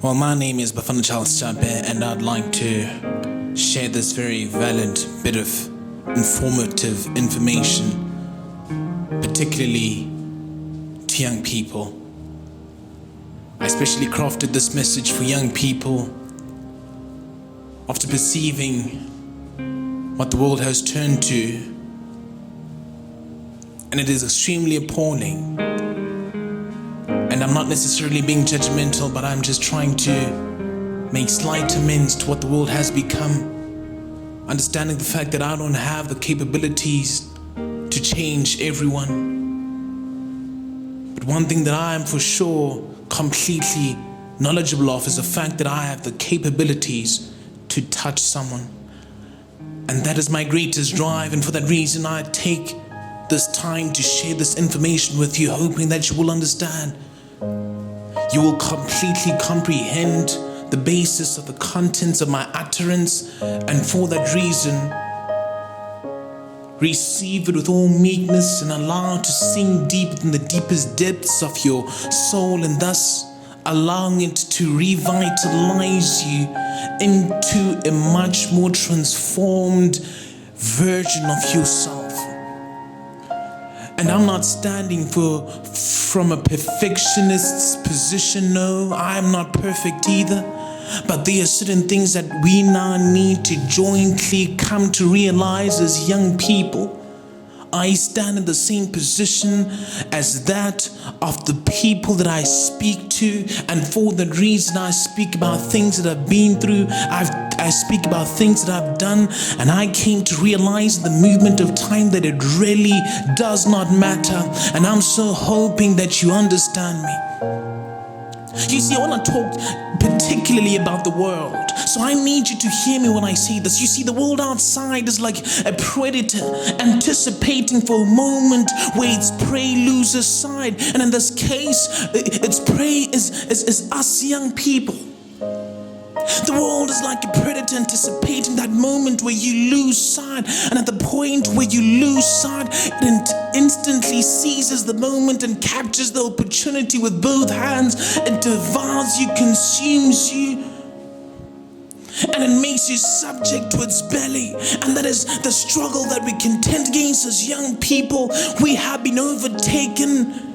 Well, my name is Bafana Tshabe, and I'd like to share this very valid bit of informative information, particularly to young people. I especially crafted this message for young people after perceiving what the world has turned to, and it is extremely appalling. And I'm not necessarily being judgmental, but I'm just trying to make slight amends to what the world has become, understanding the fact that I don't have the capabilities to change everyone. But one thing that I am for sure completely knowledgeable of is the fact that I have the capabilities to touch someone. And that is my greatest drive, and for that reason I take this time to share this information with you, hoping that you will understand. You will completely comprehend the basis of the contents of my utterance, and for that reason, receive it with all meekness and allow it to sink deep in the deepest depths of your soul, and thus allowing it to revitalize you into a much more transformed version of yourself. And I'm not standing from a perfectionist's position. No, I'm not perfect either. But there are certain things that we now need to jointly come to realize as young people. I stand in the same position as that of the people that I speak to, and for that reason I speak about things that I've been through. I speak about things that I've done, and I came to realize the movement of time that it really does not matter. And I'm so hoping that you understand me. You see, I want to talk particularly about the world. So I need you to hear me when I say this. You see, the world outside is like a predator anticipating for a moment where its prey loses sight. And in this case, its prey is us young people. The world is like a predator anticipating that moment where you lose sight, and at the point where you lose sight, it instantly seizes the moment and captures the opportunity with both hands. It devours you, consumes you, and it makes you subject to its belly. And that is the struggle that we contend against as young people. We have been overtaken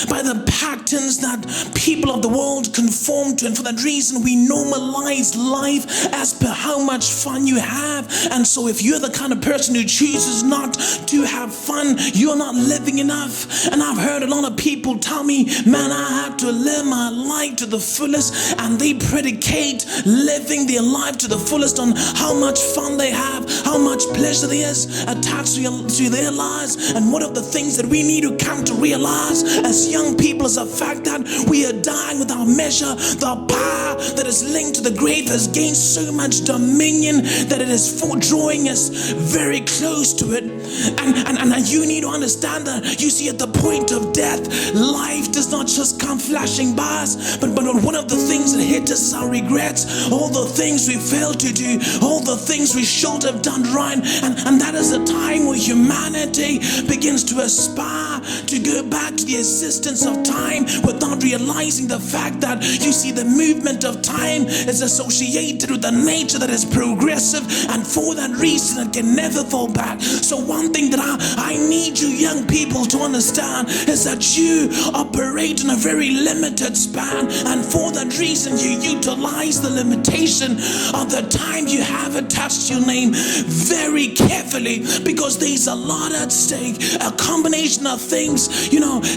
by the patterns that people of the world conform to, and for that reason we normalize life as per how much fun you have. And so if you're the kind of person who chooses not to have fun, you're not living enough. And I've heard a lot of people tell me, man, I have to live my life to the fullest, and they predicate living their life to the fullest on how much fun they have, how much pleasure there is attached to their lives. And one of the things that we need to come to realize as young people is the fact that we are dying without measure. The power that is linked to the grave has gained so much dominion that it is drawing us very close to it. And you need to understand that, you see, at the point of death, life does not just come flashing by us, but one of the things that hit us is our regrets, all the things we failed to do, all the things we should have done right. And that is a time where humanity begins to aspire to go back to the existence of time without realizing the fact that, you see, the movement of time is associated with the nature that is progressive, and for that reason it can never fall back. So one thing that I need you young people to understand is that you operate in a very limited span, and for that reason you utilize the limitation of the time you have attached to your name very carefully, because there's a lot at stake. A combination of things,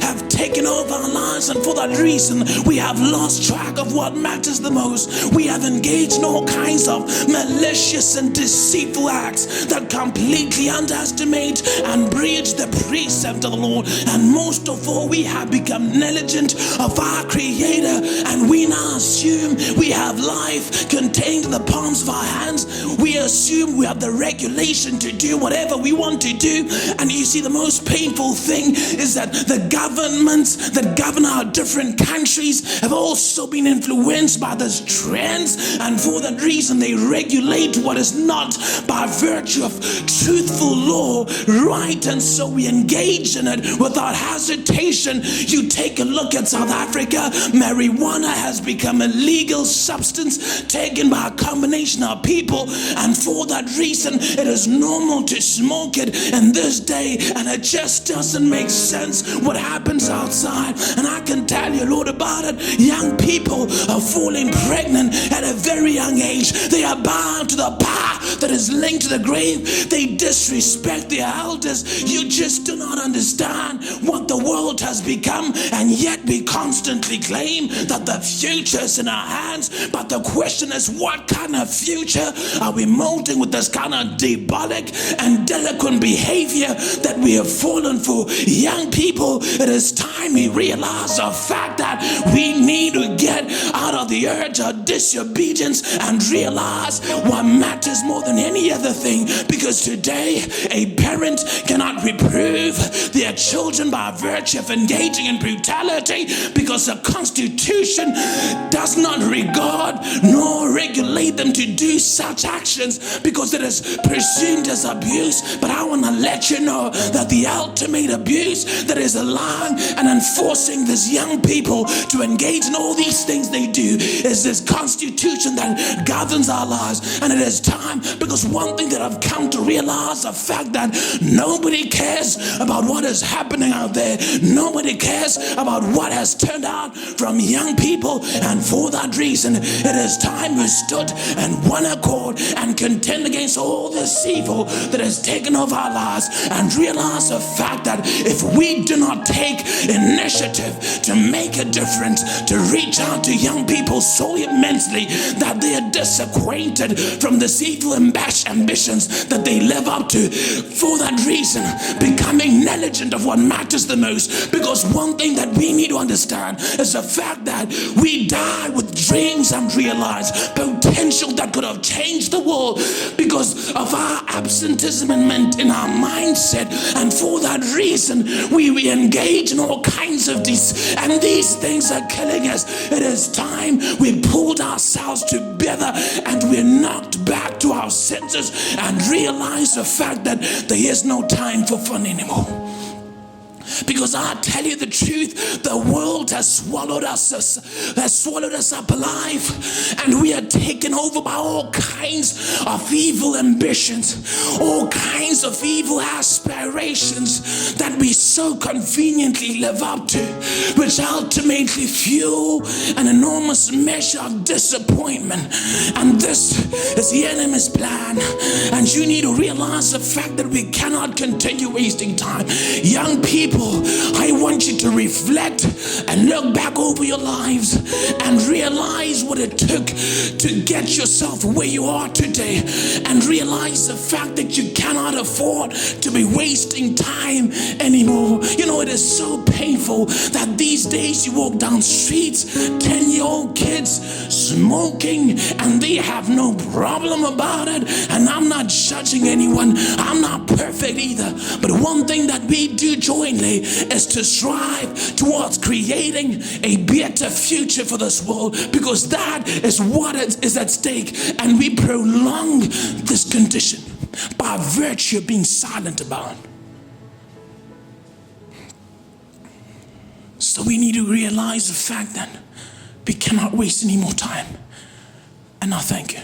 have taken over our lives, and for that reason we have lost track of what matters the most. We have engaged in all kinds of malicious and deceitful acts that completely underestimate and breach the precept of the Lord. And most of all, we have become negligent of our Creator, and we now assume we have life contained in the palms of our hands. We assume we have the regulation to do whatever we want to do. And you see, the most painful thing is that the governments that govern our different countries have also been influenced by this trends, and for that reason they regulate what is not by virtue of truthful law, right? And so we engage in it without hesitation. You take a look at South Africa. Marijuana has become a legal substance taken by a combination of people, and for that reason it is normal to smoke it in this day, and it just doesn't make sense what happens outside. And I can tell you, Lord, about it. Young people are falling pregnant at a very young age. They are bound to the power that is linked to the grave. They disrespect their elders. You just do not understand what the world has become, and yet we constantly claim that the future is in our hands. But the question is, what kind of future are we molding with this kind of diabolic and delinquent behavior that we have fallen for? Young people, it is time we realize the fact that we need to get out of the urge of disobedience and realize what matters more than any other thing. Because today, a parent cannot reprove their children by virtue of engaging in brutality, because the Constitution does not regard nor regulate them to do such actions, because it is presumed as abuse. But I want to let you know that the ultimate abuse that is allowing and enforcing these young people to engage in all these things they do is this Constitution that governs our lives. And it is time, because one thing that I've come to realize, the fact that nobody cares about what is happening out there. Nobody cares about what has turned out from young people, and for that reason it is time we stood in one accord and contend against all this evil that has taken over our lives, and realize the fact that if we do not take initiative to make a difference, to reach out to young people so immensely that they are disacquainted from this evil ambitions that they live up to, for that reason becoming negligent of what matters the most. Because one thing that we need to understand is the fact that we die with dreams and realize potential that could have changed the world because of our absenteeism in our mindset. And for that reason we engage in all kinds of these, and these things are killing us. It is time we pulled ourselves together and we're knocked back to our senses and realize the fact that there is no time for fun anymore. Because I tell you the truth, the world has swallowed us up alive, and we are taken over by all kinds of evil ambitions, all kinds of evil aspirations that we so conveniently live up to, which ultimately fuel an enormous measure of disappointment. And this is the enemy's plan, and you need to realize the fact that we cannot continue wasting time. Young people, I want you to reflect and look back over your lives and realize what it took to get yourself where you are today, and realize the fact that you cannot afford to be wasting time anymore. You know, it is so painful that these days you walk down streets, 10-year-old kids smoking, and they have no problem about it. And I'm not judging anyone, I'm not perfect either, but one thing that we do jointly is to strive towards creating a better future for this world, because that is what is at stake. And we prolong this condition by virtue of being silent about it. So we need to realize the fact that we cannot waste any more time. And I thank you.